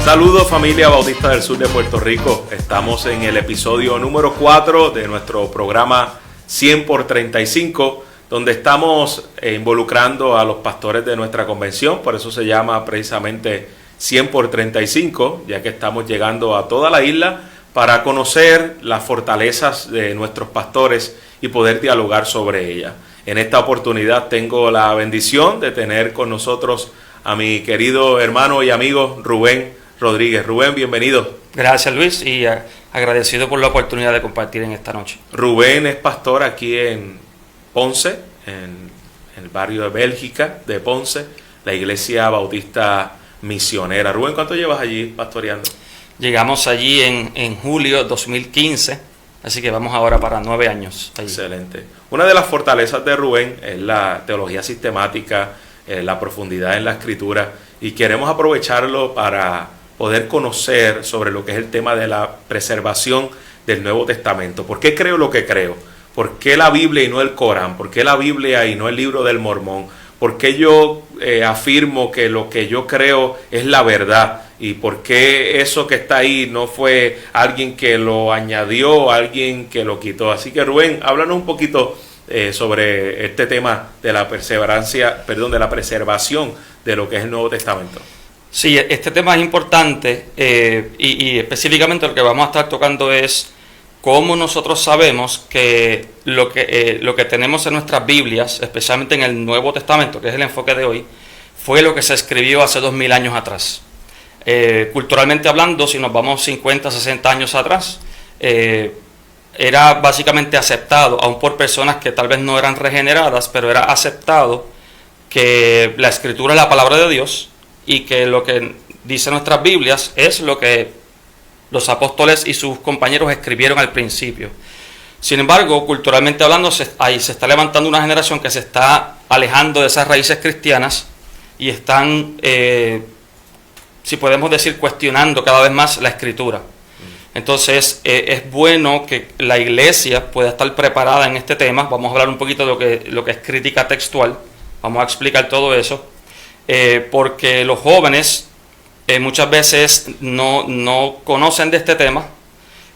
Saludos familia Bautista del Sur de Puerto Rico. Estamos en el episodio número 4 de nuestro programa 100 por 35, donde estamos involucrando a los pastores de nuestra convención. Por eso se llama precisamente 100 por 35, ya que estamos llegando a toda la isla para conocer las fortalezas de nuestros pastores y poder dialogar sobre ellas. En esta oportunidad tengo la bendición de tener con nosotros a mi querido hermano y amigo Rubén Rodríguez. Rubén, bienvenido. Gracias, Luis, y agradecido por la oportunidad de compartir en esta noche. Rubén es pastor aquí en Ponce, en el barrio de Bélgica de Ponce, la Iglesia Bautista Misionera. Rubén, ¿cuánto llevas allí pastoreando? Llegamos allí en julio 2015, así que vamos ahora para 9 años allí. Excelente. Una de las fortalezas de Rubén es la teología sistemática, la profundidad en la escritura, y queremos aprovecharlo para poder conocer sobre lo que es el tema de la preservación del Nuevo Testamento. ¿Por qué creo lo que creo? ¿Por qué la Biblia y no el Corán? ¿Por qué la Biblia y no el libro del Mormón? ¿Por qué yo afirmo que lo que yo creo es la verdad? ¿Y por qué eso que está ahí no fue alguien que lo añadió, alguien que lo quitó? Así que Rubén, háblanos un poquito sobre este tema de la perseverancia, de la preservación de lo que es el Nuevo Testamento. Sí, este tema es importante y específicamente lo que vamos a estar tocando es cómo nosotros sabemos que lo que tenemos en nuestras Biblias, especialmente en el Nuevo Testamento, que es el enfoque de hoy, fue lo que se escribió hace 2000 años atrás. Culturalmente hablando, si nos vamos 50, 60 años atrás, era básicamente aceptado, aun por personas que tal vez no eran regeneradas, pero era aceptado que la Escritura es la palabra de Dios y que lo que dice nuestras Biblias es lo que los apóstoles y sus compañeros escribieron al principio. Sin embargo, culturalmente hablando, ahí se está levantando una generación que se está alejando de esas raíces cristianas y están, si podemos decir, cuestionando cada vez más la Escritura. Entonces, es bueno que la iglesia pueda estar preparada en este tema. Vamos a hablar un poquito de lo que es crítica textual. Vamos a explicar todo eso. Porque los jóvenes muchas veces no conocen de este tema,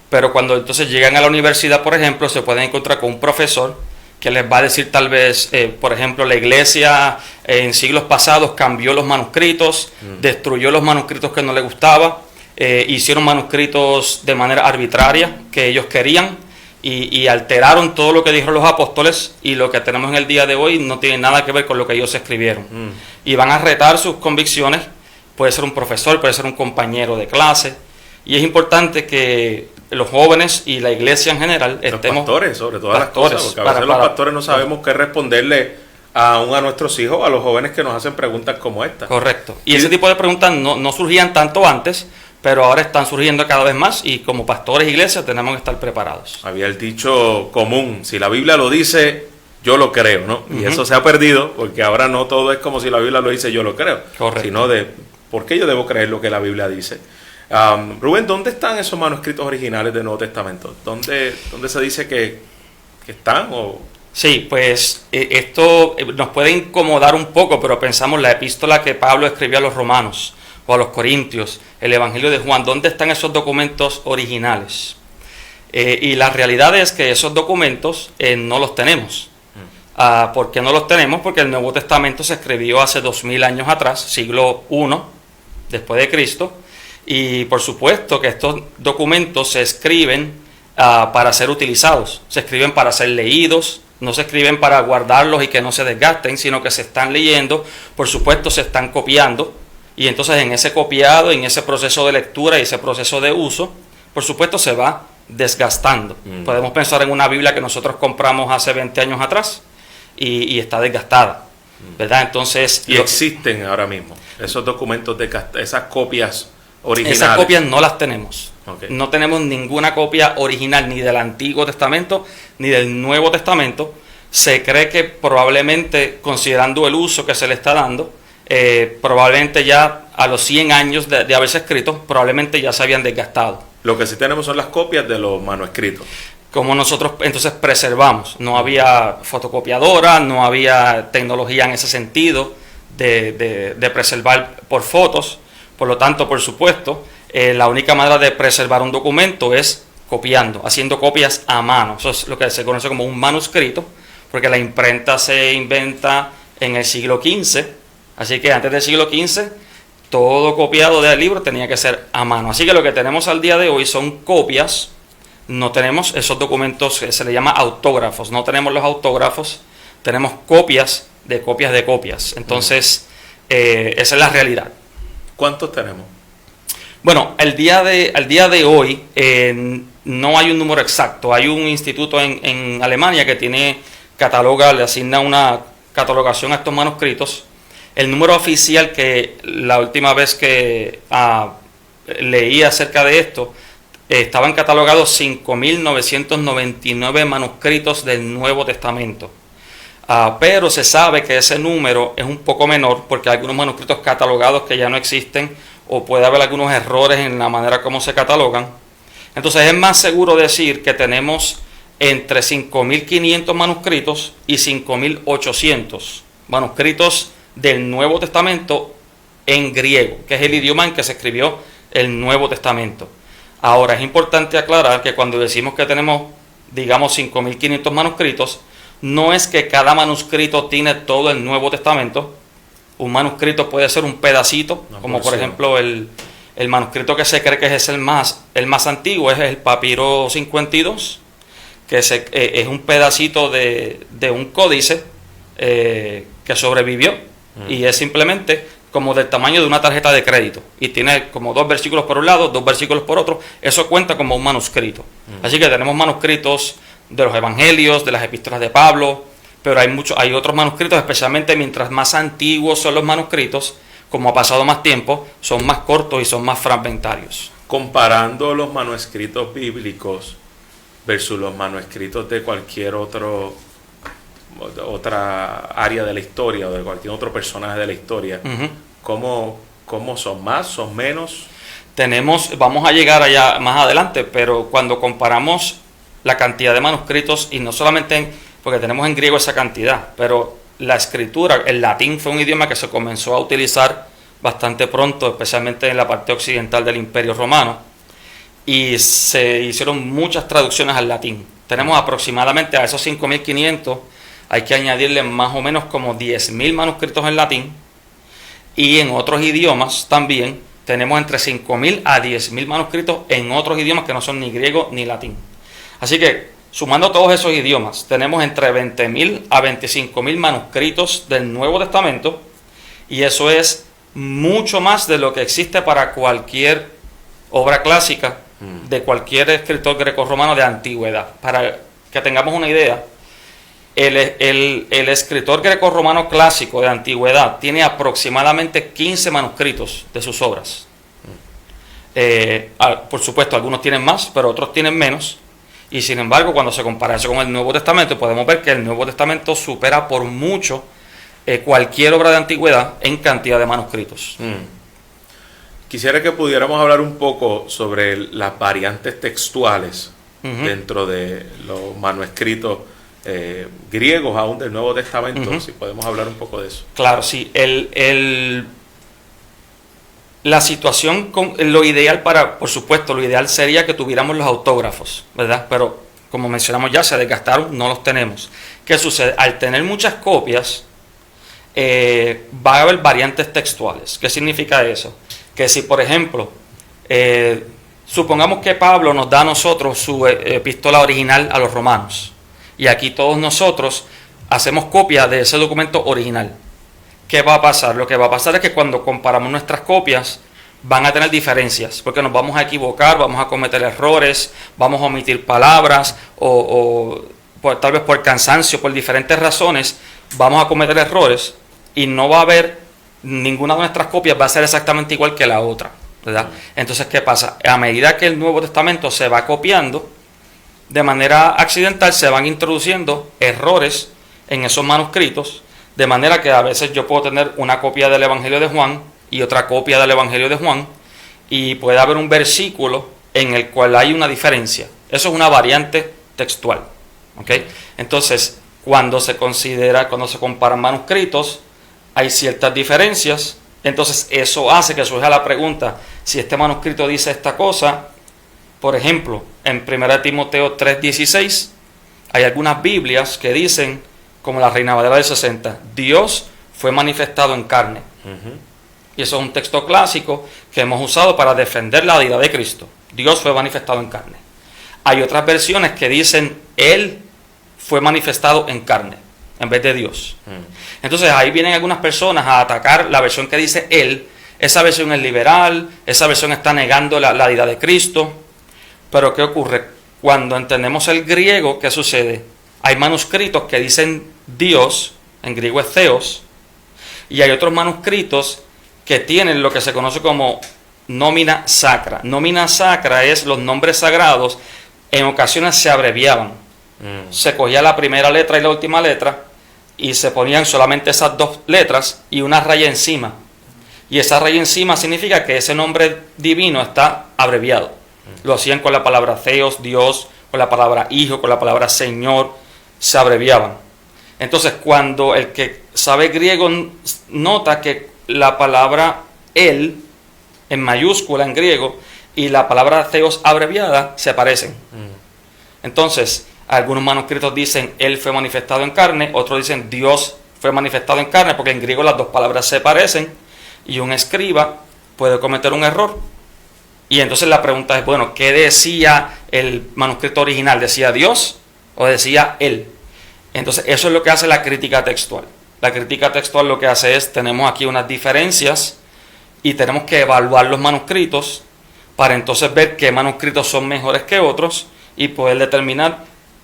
pero cuando entonces llegan a la universidad, por ejemplo, se pueden encontrar con un profesor que les va a decir tal vez, por ejemplo, la iglesia en siglos pasados cambió los manuscritos, destruyó los manuscritos que no les gustaba, hicieron manuscritos de manera arbitraria que ellos querían y alteraron todo lo que dijeron los apóstoles, y lo que tenemos en el día de hoy no tiene nada que ver con lo que ellos escribieron. Y van a retar sus convicciones. Puede ser un profesor, puede ser un compañero de clase, y es importante que los jóvenes y la iglesia en general estemos... Los pastores, sobre todas las cosas, porque a veces los pastores no sabemos qué responderle a nuestros hijos, a los jóvenes que nos hacen preguntas como esta. Correcto. Y ese tipo de preguntas no surgían tanto antes, pero ahora están surgiendo cada vez más, y como pastores e iglesias tenemos que estar preparados. Había el dicho común, si la Biblia lo dice, yo lo creo, ¿no? Y eso se ha perdido, porque ahora no todo es como si la Biblia lo dice, yo lo creo. Correcto. Sino de, ¿por qué yo debo creer lo que la Biblia dice? Rubén, ¿dónde están esos manuscritos originales del Nuevo Testamento? ¿Dónde se dice que están? Sí, pues esto nos puede incomodar un poco, pero pensamos la epístola que Pablo escribió a los romanos o a los corintios, el Evangelio de Juan. ¿Dónde están esos documentos originales? Y la realidad es que esos documentos no los tenemos. ¿Por qué no los tenemos? Porque el Nuevo Testamento se escribió hace 2000 años atrás, siglo I después de Cristo, y por supuesto que estos documentos se escriben para ser utilizados, se escriben para ser leídos, no se escriben para guardarlos y que no se desgasten, sino que se están leyendo, por supuesto se están copiando, y entonces en ese copiado, en ese proceso de lectura y ese proceso de uso, por supuesto se va desgastando. Podemos pensar en una Biblia que nosotros compramos hace 20 años atrás y está desgastada, ¿verdad? Entonces, y existen ahora mismo esos documentos, esas copias originales. Esas copias no las tenemos. Okay. No tenemos ninguna copia original ni del Antiguo Testamento ni del Nuevo Testamento. Se cree que probablemente, considerando el uso que se le está dando, probablemente ya a los 100 años de haberse escrito, probablemente ya se habían desgastado. Lo que sí tenemos son las copias de los manuscritos. Como nosotros entonces preservamos. No había fotocopiadora, no había tecnología en ese sentido de preservar por fotos. Por lo tanto, por supuesto, la única manera de preservar un documento es copiando, haciendo copias a mano. Eso es lo que se conoce como un manuscrito, porque la imprenta se inventa en el siglo XV, así que antes del siglo XV, todo copiado del libro tenía que ser a mano. Así que lo que tenemos al día de hoy son copias, no tenemos esos documentos que se le llama autógrafos, no tenemos los autógrafos, tenemos copias de copias de copias. Entonces, esa es la realidad. ¿Cuántos tenemos? Bueno, al día de hoy no hay un número exacto. Hay un instituto en Alemania que le asigna una catalogación a estos manuscritos. El número oficial, que la última vez que leí acerca de esto, estaban catalogados 5.999 manuscritos del Nuevo Testamento. Pero se sabe que ese número es un poco menor porque hay algunos manuscritos catalogados que ya no existen, o puede haber algunos errores en la manera como se catalogan. Entonces es más seguro decir que tenemos entre 5.500 manuscritos y 5.800 manuscritos del Nuevo Testamento en griego, que es el idioma en que se escribió el Nuevo Testamento. Ahora, es importante aclarar que cuando decimos que tenemos, digamos, 5.500 manuscritos, no es que cada manuscrito tiene todo el Nuevo Testamento. Un manuscrito puede ser un pedacito, como por ejemplo el manuscrito que se cree que es el más antiguo, es el Papiro 52, que es un pedacito de un códice que sobrevivió, y es simplemente como del tamaño de una tarjeta de crédito, y tiene como 2 versículos por un lado, 2 versículos por otro. Eso cuenta como un manuscrito. Así que tenemos manuscritos de los evangelios, de las epístolas de Pablo, pero hay otros manuscritos, especialmente mientras más antiguos son los manuscritos, como ha pasado más tiempo, son más cortos y son más fragmentarios. Comparando los manuscritos bíblicos versus los manuscritos de cualquier otra área de la historia, o de cualquier otro personaje de la historia, ¿cómo son más, son menos? Vamos a llegar allá más adelante, pero cuando comparamos la cantidad de manuscritos, y no solamente porque tenemos en griego esa cantidad, pero la escritura, el latín fue un idioma que se comenzó a utilizar bastante pronto, especialmente en la parte occidental del Imperio Romano, y se hicieron muchas traducciones al latín. Tenemos aproximadamente a esos 5.500, hay que añadirle más o menos como 10.000 manuscritos en latín, y en otros idiomas también tenemos entre 5.000 a 10.000 manuscritos en otros idiomas que no son ni griego ni latín. Así que, sumando todos esos idiomas, tenemos entre 20.000 a 25.000 manuscritos del Nuevo Testamento, y eso es mucho más de lo que existe para cualquier obra clásica de cualquier escritor grecorromano de antigüedad. Para que tengamos una idea, el escritor grecorromano clásico de antigüedad tiene aproximadamente 15 manuscritos de sus obras. Por supuesto, algunos tienen más, pero otros tienen menos. Y sin embargo, cuando se compara eso con el Nuevo Testamento, podemos ver que el Nuevo Testamento supera por mucho cualquier obra de antigüedad en cantidad de manuscritos. Quisiera que pudiéramos hablar un poco sobre las variantes textuales dentro de los manuscritos griegos aún del Nuevo Testamento, si podemos hablar un poco de eso. Claro, sí. La situación, lo ideal por supuesto, lo ideal sería que tuviéramos los autógrafos, ¿verdad? Pero como mencionamos ya, se desgastaron, no los tenemos. ¿Qué sucede? Al tener muchas copias, va a haber variantes textuales. ¿Qué significa eso? Que si, por ejemplo, supongamos que Pablo nos da a nosotros su epístola original a los romanos, y aquí todos nosotros hacemos copia de ese documento original. ¿Qué va a pasar? Lo que va a pasar es que cuando comparamos nuestras copias van a tener diferencias, porque nos vamos a equivocar, vamos a cometer errores, vamos a omitir palabras, o tal vez por cansancio, por diferentes razones, vamos a cometer errores, y no va a haber, ninguna de nuestras copias va a ser exactamente igual que la otra, ¿verdad? Entonces, ¿qué pasa? A medida que el Nuevo Testamento se va copiando, de manera accidental se van introduciendo errores en esos manuscritos, de manera que a veces yo puedo tener una copia del Evangelio de Juan y otra copia del Evangelio de Juan, y puede haber un versículo en el cual hay una diferencia. Eso es una variante textual, ¿ok? Entonces, cuando se comparan manuscritos, hay ciertas diferencias Entonces eso hace que surja la pregunta, si este manuscrito dice esta cosa, por ejemplo, en 1 Timoteo 3:16, hay algunas Biblias que dicen, como la Reina Valera del 60, Dios fue manifestado en carne. Ujú. Y eso es un texto clásico que hemos usado para defender la deidad de Cristo. Dios fue manifestado en carne. Hay otras versiones que dicen, Él fue manifestado en carne, en vez de Dios. Entonces ahí vienen algunas personas a atacar la versión que dice Él. Esa versión es liberal, esa versión está negando la deidad de Cristo. Pero ¿qué ocurre? Cuando entendemos el griego, ¿qué sucede? Hay manuscritos que dicen Dios, en griego es Theos, y hay otros manuscritos que tienen lo que se conoce como nómina sacra. Nómina sacra es los nombres sagrados, en ocasiones se abreviaban. Se cogía la primera letra y la última letra y se ponían solamente esas dos letras y una raya encima. Y esa raya encima significa que ese nombre divino está abreviado. Lo hacían con la palabra Theos, Dios, con la palabra Hijo, con la palabra Señor, se abreviaban. Entonces, cuando el que sabe griego nota que la palabra Él, en mayúscula en griego, y la palabra Theos abreviada, se parecen. Entonces, algunos manuscritos dicen Él fue manifestado en carne, otros dicen Dios fue manifestado en carne, porque en griego las dos palabras se parecen, y un escriba puede cometer un error. Y entonces la pregunta es, bueno, ¿qué decía el manuscrito original? ¿Decía Dios o decía Él? Entonces eso es lo que hace la crítica textual. La crítica textual lo que hace es, tenemos aquí unas diferencias y tenemos que evaluar los manuscritos para entonces ver qué manuscritos son mejores que otros y poder determinar,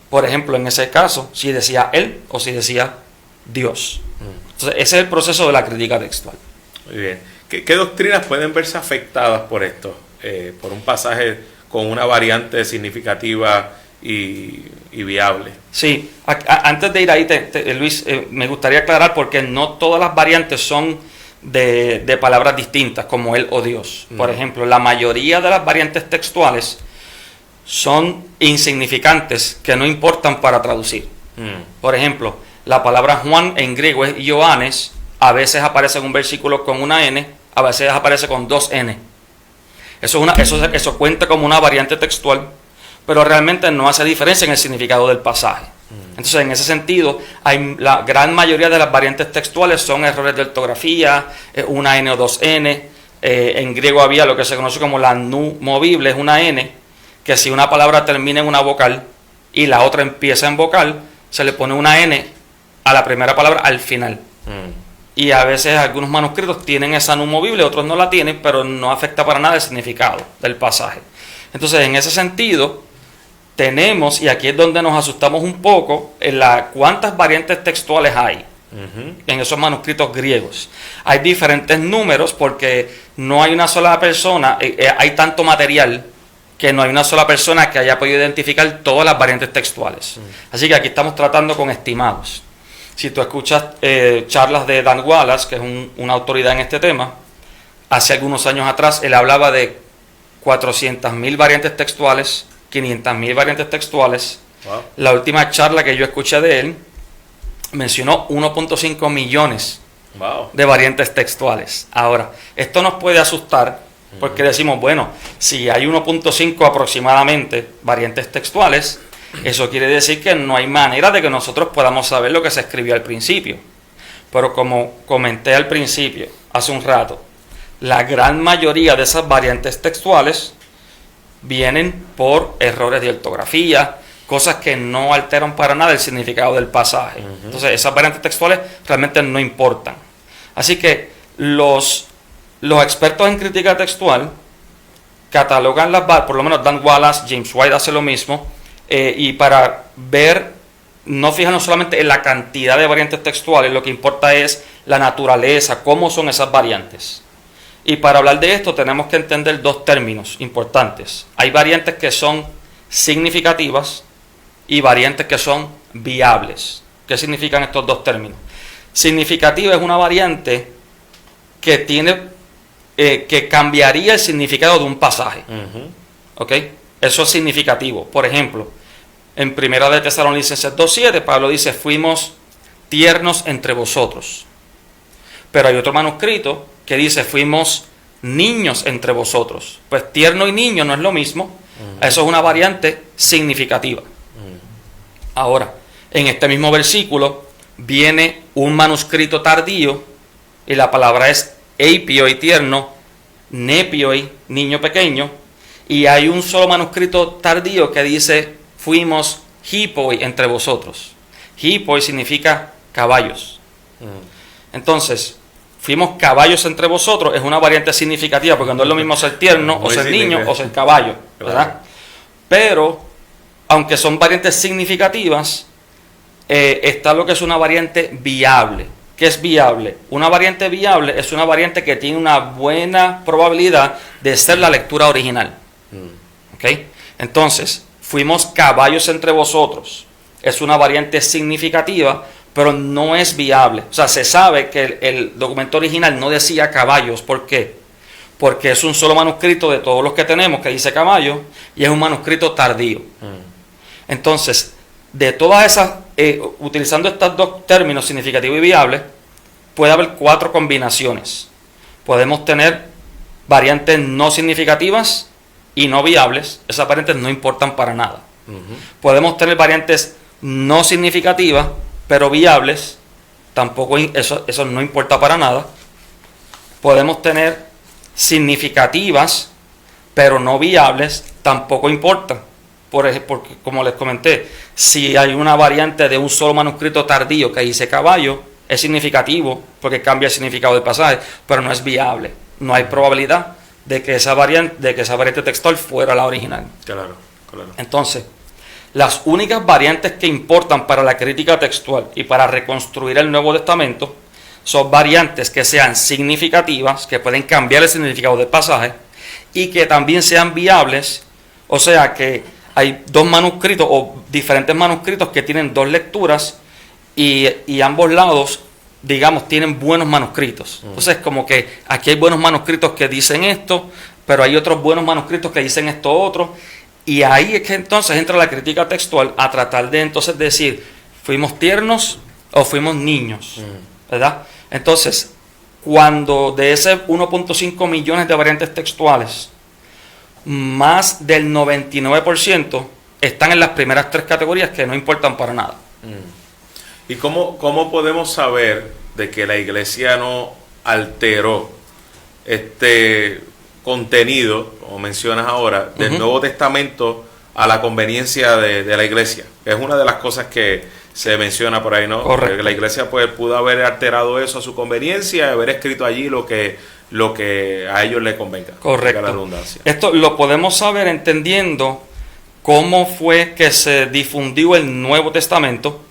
por ejemplo, en ese caso, si decía Él o si decía Dios. Entonces ese es el proceso de la crítica textual. Muy bien. ¿Qué doctrinas pueden verse afectadas por esto? Por un pasaje con una variante significativa y viable. Sí, antes de ir ahí, Luis, me gustaría aclarar porque no todas las variantes son de palabras distintas, como Él o Dios. Por ejemplo, la mayoría de las variantes textuales son insignificantes, que no importan para traducir. Por ejemplo, la palabra Juan en griego es Ioannes, a veces aparece en un versículo con una N, a veces aparece con dos N. Eso cuenta como una variante textual, pero realmente no hace diferencia en el significado del pasaje. Entonces, en ese sentido, la gran mayoría de las variantes textuales son errores de ortografía, una N o dos N. En griego había lo que se conoce como la nu movible, es una N, que si una palabra termina en una vocal y la otra empieza en vocal, se le pone una N a la primera palabra al final. Y a veces algunos manuscritos tienen esa nu movible, otros no la tienen, pero no afecta para nada el significado del pasaje. Entonces, en ese sentido, tenemos, y aquí es donde nos asustamos un poco, en cuántas variantes textuales hay en esos manuscritos griegos. Hay diferentes números porque no hay una sola persona, hay tanto material que no hay una sola persona que haya podido identificar todas las variantes textuales. Así que aquí estamos tratando con estimados. Si tú escuchas charlas de Dan Wallace, que es una autoridad en este tema, hace algunos años atrás él hablaba de 400.000 variantes textuales, 500.000 variantes textuales. Wow. La última charla que yo escuché de él mencionó 1.5 millones Wow. de variantes textuales. Ahora, esto nos puede asustar porque decimos, bueno, si hay 1.5 aproximadamente variantes textuales, eso quiere decir que no hay manera de que nosotros podamos saber lo que se escribió al principio. Pero como comenté al principio, hace un rato, la gran mayoría de esas variantes textuales vienen por errores de ortografía, cosas que no alteran para nada el significado del pasaje. Entonces esas variantes textuales realmente no importan. Así que los expertos en crítica textual catalogan por lo menos Dan Wallace, James White hace lo mismo, y para ver, no fijarnos solamente en la cantidad de variantes textuales, lo que importa es la naturaleza, cómo son esas variantes. Y para hablar de esto tenemos que entender dos términos importantes. Hay variantes que son significativas y variantes que son viables. ¿Qué significan estos dos términos? Significativa es una variante que que cambiaría el significado de un pasaje. ¿Ok? Eso es significativo. Por ejemplo, en 1 de Tesalonicenses 2:7, Pablo dice, fuimos tiernos entre vosotros. Pero hay otro manuscrito que dice, fuimos niños entre vosotros. Pues tierno y niño no es lo mismo. Eso es una variante significativa. Ahora, en este mismo versículo viene un manuscrito tardío y la palabra es eipioi, tierno, nepioi, niño pequeño, y hay un solo manuscrito tardío que dice fuimos hippoi entre vosotros. Hippoi significa caballos. Entonces, fuimos caballos entre vosotros es una variante significativa, porque no es lo mismo ser tierno o ser niño o ser caballo, ¿verdad? Claro. Pero, aunque son variantes significativas, está lo que es una variante viable. ¿Qué es viable? Una variante viable es una variante que tiene una buena probabilidad de ser la lectura original. ¿Ok? Entonces, fuimos caballos entre vosotros. Es una variante significativa, pero no es viable. O sea, se sabe que el documento original no decía caballos. ¿Por qué? Porque es un solo manuscrito de todos los que tenemos que dice caballo y es un manuscrito tardío. Entonces, de todas esas, utilizando estos dos términos, significativo y viable, puede haber 4 combinaciones. Podemos tener variantes no significativas y no viables. Esas variantes no importan para nada. Podemos tener variantes no significativas, pero viables. Tampoco eso no importa para nada. Podemos tener significativas, pero no viables. Tampoco importan. Porque, como les comenté, si hay una variante de un solo manuscrito tardío que dice caballo, es significativo porque cambia el significado del pasaje, pero no es viable. No hay probabilidad de que esa variante textual fuera la original. Claro. Entonces, las únicas variantes que importan para la crítica textual y para reconstruir el Nuevo Testamento son variantes que sean significativas, que pueden cambiar el significado del pasaje, y que también sean viables, o sea que hay 2 manuscritos o diferentes manuscritos que tienen 2 lecturas y ambos lados, digamos, tienen buenos manuscritos. Entonces, como que aquí hay buenos manuscritos que dicen esto, pero hay otros buenos manuscritos que dicen esto otro. Y ahí es que entonces entra la crítica textual a tratar de entonces decir, ¿fuimos tiernos o fuimos niños? ¿Verdad? Entonces, cuando de ese 1.5 millones de variantes textuales, más del 99% están en las primeras 3 categorías que no importan para nada. ¿Y cómo podemos saber de que la iglesia no alteró este contenido, como mencionas ahora, del Nuevo Testamento a la conveniencia de la iglesia? Es una de las cosas que se menciona por ahí, ¿no? Correcto. Que la iglesia pues pudo haber alterado eso a su conveniencia y haber escrito allí lo que a ellos les convenga. Correcto. La redundancia. Esto lo podemos saber entendiendo cómo fue que se difundió el Nuevo Testamento,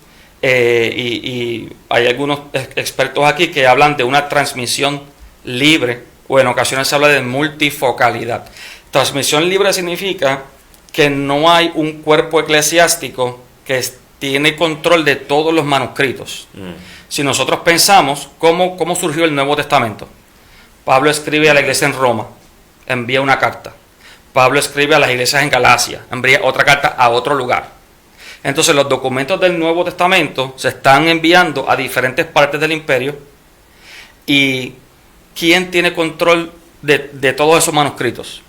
y hay algunos expertos aquí que hablan de una transmisión libre, o en ocasiones se habla de multifocalidad. Transmisión libre significa que no hay un cuerpo eclesiástico que tiene control de todos los manuscritos. Si nosotros pensamos cómo surgió el Nuevo Testamento, Pablo escribe a la iglesia en Roma, envía una carta. Pablo escribe a las iglesias en Galacia, envía otra carta a otro lugar. Entonces los documentos del Nuevo Testamento se están enviando a diferentes partes del imperio. ¿Y quién tiene control de todos esos manuscritos?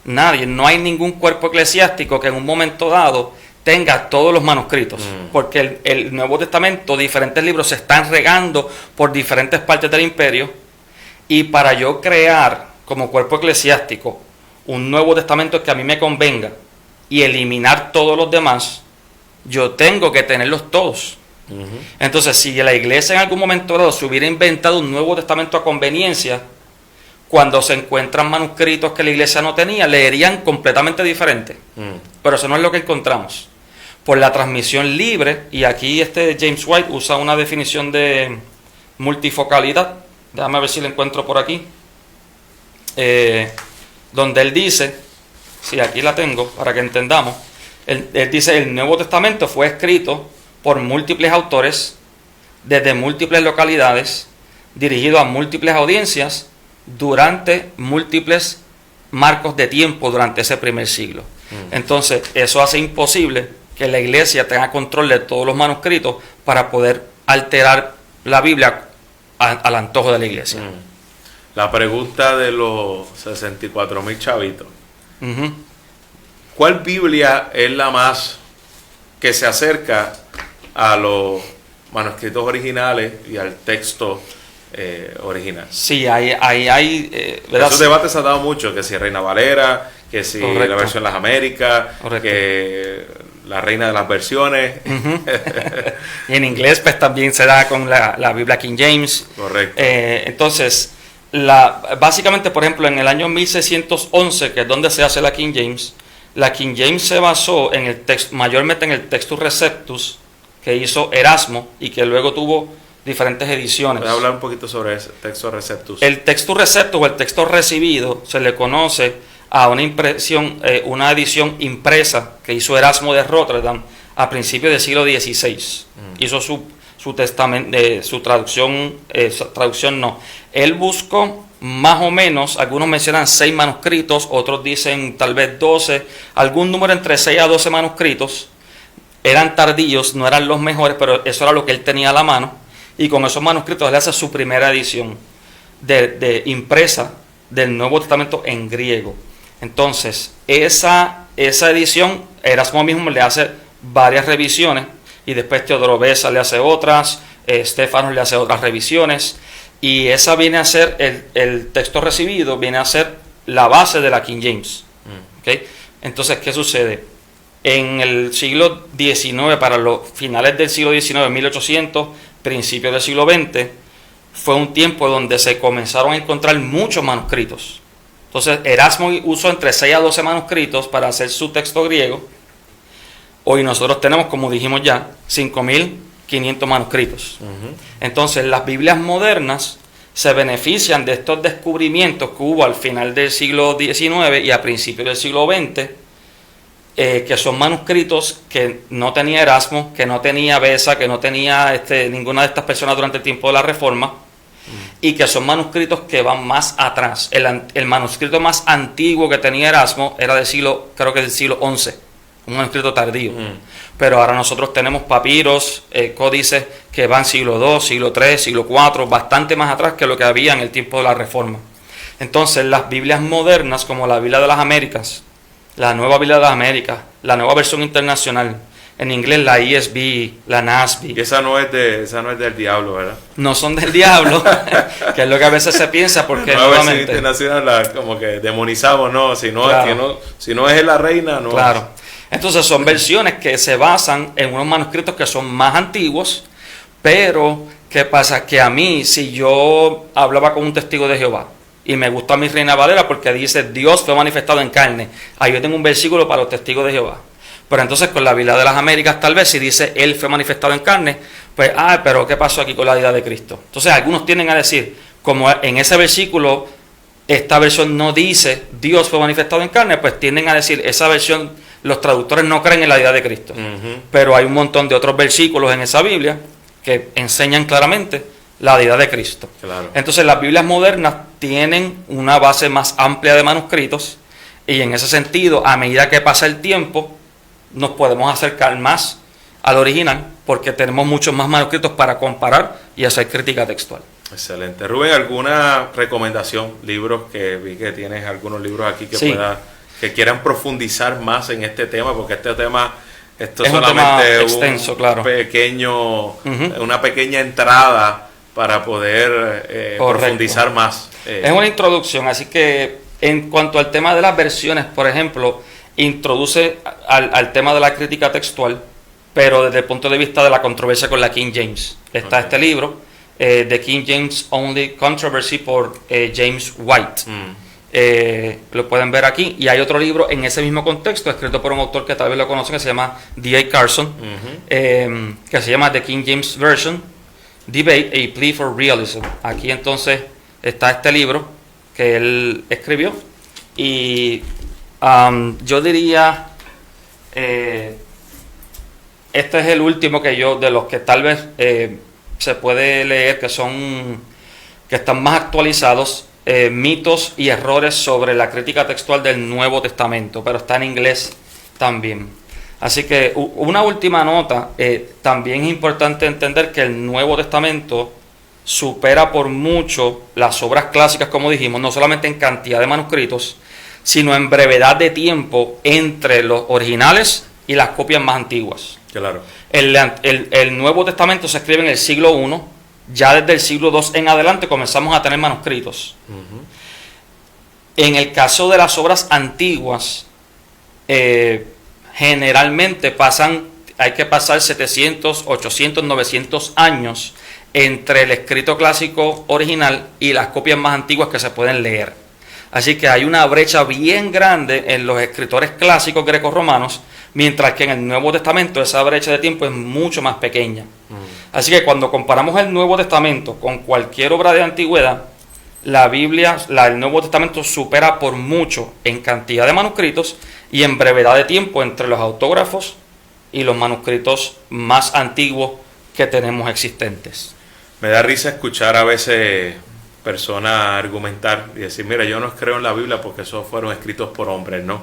Nadie. No hay ningún cuerpo eclesiástico que en un momento dado tenga todos los manuscritos. Porque el Nuevo Testamento, diferentes libros se están regando por diferentes partes del imperio. Y para yo crear como cuerpo eclesiástico un Nuevo Testamento que a mí me convenga y eliminar todos los demás, yo tengo que tenerlos todos. Entonces, si la iglesia en algún momento dado se hubiera inventado un Nuevo Testamento a conveniencia, cuando se encuentran manuscritos que la iglesia no tenía, leerían completamente diferente. Pero eso no es lo que encontramos. Por la transmisión libre, y aquí James White usa una definición de multifocalidad. Déjame ver si la encuentro por aquí. Donde él dice, si aquí la tengo para que entendamos, él dice: el Nuevo Testamento fue escrito por múltiples autores, desde múltiples localidades, dirigido a múltiples audiencias, durante múltiples marcos de tiempo durante ese primer siglo. Entonces, eso hace imposible que la iglesia tenga control de todos los manuscritos para poder alterar la Biblia al antojo de la iglesia. La pregunta de los 64,000 chavitos. Ujú. ¿Cuál Biblia es la más que se acerca a los manuscritos originales y al texto original? Sí, hay ¿verdad? Esos debates se han dado mucho, que si Reina Valera, que si Correcto. la versión Las Américas, Correcto. que la reina de las versiones. Ujú. Y en inglés pues también se da con la Biblia King James. Correcto. Entonces, básicamente, por ejemplo, en el año 1611, que es donde se hace la King James se basó en el texto, mayormente en el Textus Receptus que hizo Erasmo y que luego tuvo diferentes ediciones. ¿Puedes hablar un poquito sobre ese texto Receptus? El Textus Receptus o el texto recibido se le conoce a una impresión, una edición impresa que hizo Erasmo de Rotterdam a principios del siglo XVI. Hizo su testamento, su traducción, traducción no. Él buscó más o menos, algunos mencionan 6 manuscritos, otros dicen tal vez 12, algún número entre 6 a 12 manuscritos. Eran tardíos, no eran los mejores, pero eso era lo que él tenía a la mano. Y con esos manuscritos él hace su primera edición de impresa del Nuevo Testamento en griego. Entonces, esa edición, Erasmo mismo le hace varias revisiones, y después Teodoro Beza le hace otras, Stephanos le hace otras revisiones, y esa viene a ser, el texto recibido viene a ser la base de la King James. ¿Okay? Entonces, ¿qué sucede? En el siglo XIX, para los finales del siglo XIX, 1800, principios del siglo XX, fue un tiempo donde se comenzaron a encontrar muchos manuscritos. Entonces, Erasmo usó entre 6 a 12 manuscritos para hacer su texto griego. Hoy nosotros tenemos, como dijimos ya, 5.500 manuscritos. Entonces, las Biblias modernas se benefician de estos descubrimientos que hubo al final del siglo XIX y a principios del siglo XX, que son manuscritos que no tenía Erasmo, que no tenía Beza, que no tenía ninguna de estas personas durante el tiempo de la Reforma, y que son manuscritos que van más atrás. El manuscrito más antiguo que tenía Erasmo era del siglo, creo que del siglo XI, un manuscrito tardío. Pero ahora nosotros tenemos papiros, códices que van siglo II, siglo III, siglo IV, bastante más atrás que lo que había en el tiempo de la Reforma. Entonces, las Biblias modernas, como la Biblia de las Américas, la Nueva Biblia de las Américas, la Nueva Versión Internacional, en inglés la ESV, la NASB. Y esa no es del diablo, ¿verdad? No son del diablo, que es lo que a veces se piensa, porque la versión nuevamente... internacional como que demonizamos, no, si no, Claro. si no es la reina, no. Claro. Entonces son versiones que se basan en unos manuscritos que son más antiguos, pero ¿qué pasa? Que a mí, si yo hablaba con un testigo de Jehová, y me gusta mi Reina Valera porque dice Dios fue manifestado en carne, ahí yo tengo un versículo para los testigos de Jehová. Pero entonces con la Biblia de las Américas, tal vez si dice Él fue manifestado en carne, pues, pero ¿qué pasó aquí con la deidad de Cristo? Entonces algunos tienden a decir, como en ese versículo esta versión no dice Dios fue manifestado en carne, pues tienden a decir esa versión, los traductores no creen en la deidad de Cristo. Pero hay un montón de otros versículos en esa Biblia que enseñan claramente la deidad de Cristo. Claro. Entonces las Biblias modernas tienen una base más amplia de manuscritos, y en ese sentido, a medida que pasa el tiempo, nos podemos acercar más al original porque tenemos muchos más manuscritos para comparar y hacer crítica textual. Excelente. Rubén, ¿alguna recomendación? Libros que vi que tienes algunos libros aquí que Sí. que quieran profundizar más en este tema, porque esto es un solamente tema extenso, claro. Una pequeña entrada para poder profundizar más. Es una introducción, así que en cuanto al tema de las versiones, por ejemplo, introduce al tema de la crítica textual, pero desde el punto de vista de la controversia con la King James. Está este libro, The King James Only Controversy, por James White. Lo pueden ver aquí. Y hay otro libro en ese mismo contexto, escrito por un autor que tal vez lo conocen, que se llama D.A. Carson, que se llama The King James Version, Debate, a Plea for Realism. Aquí entonces está este libro que él escribió, y yo diría, este es el último que yo, de los que tal vez se puede leer, que están más actualizados, mitos y errores sobre la crítica textual del Nuevo Testamento, pero está en inglés también. Así que una última nota, también es importante entender que el Nuevo Testamento supera por mucho las obras clásicas, como dijimos, no solamente en cantidad de manuscritos, sino en brevedad de tiempo entre los originales y las copias más antiguas. Claro. El Nuevo Testamento se escribe en el siglo I, ya desde el siglo II en adelante comenzamos a tener manuscritos. Uh-huh. En el caso de las obras antiguas, generalmente hay que pasar 700, 800, 900 años entre el escrito clásico original y las copias más antiguas que se pueden leer. Así que hay una brecha bien grande en los escritores clásicos grecorromanos, mientras que en el Nuevo Testamento esa brecha de tiempo es mucho más pequeña. Así que cuando comparamos el Nuevo Testamento con cualquier obra de antigüedad, la Biblia, el Nuevo Testamento supera por mucho en cantidad de manuscritos y en brevedad de tiempo entre los autógrafos y los manuscritos más antiguos que tenemos existentes. Me da risa escuchar a veces personas argumentar y decir, mira, yo no creo en la Biblia porque esos fueron escritos por hombres, ¿no?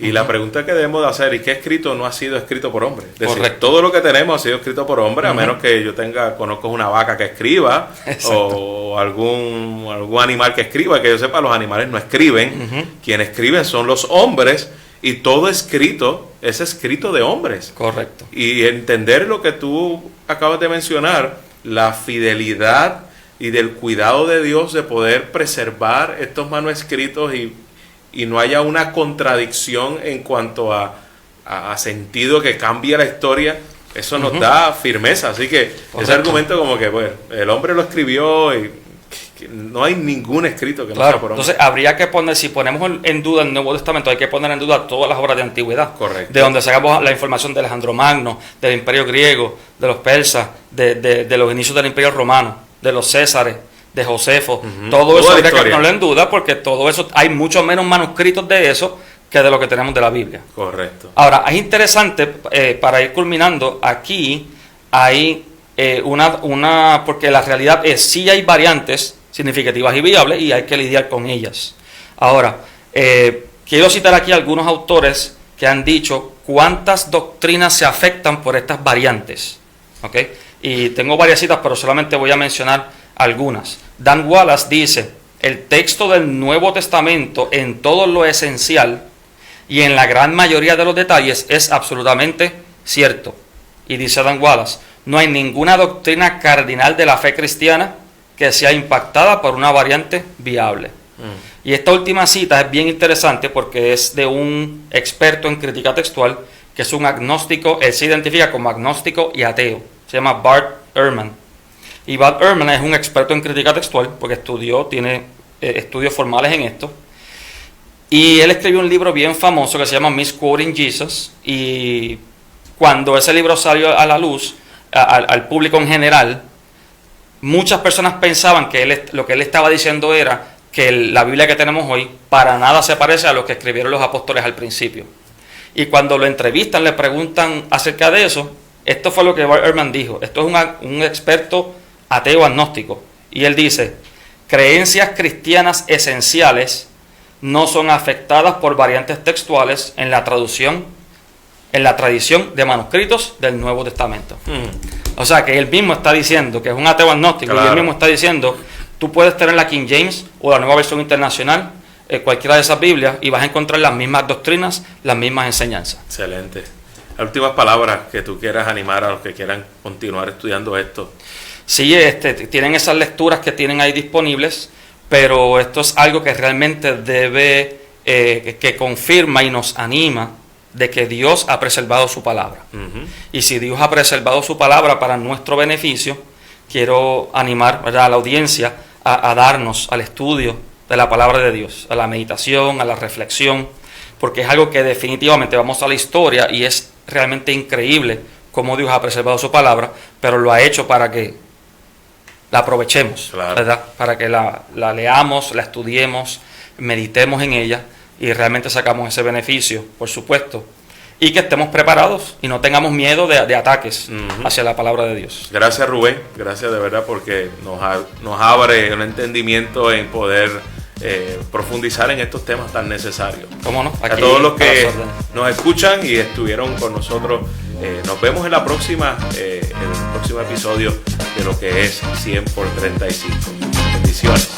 Y la pregunta que debemos de hacer, ¿y qué escrito no ha sido escrito por hombres? Es decir, todo lo que tenemos ha sido escrito por hombres, a menos que yo conozco una vaca que escriba, o algún animal que escriba, que yo sepa, los animales no escriben, quienes escriben son los hombres, y todo escrito es escrito de hombres. Correcto. Y entender lo que tú acabas de mencionar, la fidelidad y del cuidado de Dios de poder preservar estos manuscritos y no haya una contradicción en cuanto a sentido que cambie la historia, eso nos da firmeza. Así que ese argumento como que bueno, el hombre lo escribió y que no hay ningún escrito que no sea por hombre. Entonces habría que poner, si ponemos en duda el Nuevo Testamento, hay que poner en duda todas las obras de antigüedad. Correcto. De donde sacamos la información de Alejandro Magno, del Imperio griego, de los persas, de los inicios del Imperio romano, de los Césares, de Josefo, todo eso habría que ponerlo en duda, porque todo eso, hay mucho menos manuscritos de eso que de lo que tenemos de la Biblia. Correcto. Ahora, es interesante, para ir culminando, aquí hay porque la realidad es, sí hay variantes significativas y viables y hay que lidiar con ellas. Ahora, quiero citar aquí algunos autores que han dicho cuántas doctrinas se afectan por estas variantes. ¿Okay? Y tengo varias citas, pero solamente voy a mencionar algunas. Dan Wallace dice, el texto del Nuevo Testamento en todo lo esencial y en la gran mayoría de los detalles es absolutamente cierto. Y dice Dan Wallace, no hay ninguna doctrina cardinal de la fe cristiana que sea impactada por una variante viable. Y esta última cita es bien interesante porque es de un experto en crítica textual, que es un agnóstico, él se identifica como agnóstico y ateo. Se llama Bart Ehrman. Y Bart Ehrman es un experto en crítica textual porque tiene estudios formales en esto. Y él escribió un libro bien famoso que se llama Misquoting Jesus. Y cuando ese libro salió a la luz, al público en general, muchas personas pensaban que lo que él estaba diciendo era que la Biblia que tenemos hoy para nada se parece a lo que escribieron los apóstoles al principio. Y cuando lo entrevistan, le preguntan acerca de eso, esto fue lo que Bart Ehrman dijo. Esto es un experto ateo agnóstico. Y él dice, creencias cristianas esenciales no son afectadas por variantes textuales en la tradición de manuscritos del Nuevo Testamento. O sea que él mismo está diciendo que es un ateo agnóstico. Claro. Y él mismo está diciendo, tú puedes tener la King James o la Nueva Versión Internacional, cualquiera de esas Biblias, y vas a encontrar las mismas doctrinas, las mismas enseñanzas. Excelente. Las últimas palabras que tú quieras animar a los que quieran continuar estudiando esto. Sí, tienen esas lecturas que tienen ahí disponibles, pero esto es algo que realmente que confirma y nos anima de que Dios ha preservado su palabra. Y si Dios ha preservado su palabra para nuestro beneficio, quiero animar, ¿verdad?, a la audiencia a darnos al estudio de la palabra de Dios, a la meditación, a la reflexión, porque es algo que definitivamente vamos a la historia y es realmente increíble cómo Dios ha preservado su palabra, pero lo ha hecho para que la aprovechemos, claro, ¿verdad?, para que la leamos, la estudiemos, meditemos en ella y realmente sacamos ese beneficio, por supuesto, y que estemos preparados y no tengamos miedo de ataques hacia la palabra de Dios. Gracias, Rubén, gracias de verdad, porque nos abre un entendimiento en poder profundizar en estos temas tan necesarios. ¿Cómo no? Aquí, a todos los que nos escuchan y estuvieron con nosotros, nos vemos en el próximo episodio de lo que es 100 por 35. Bendiciones.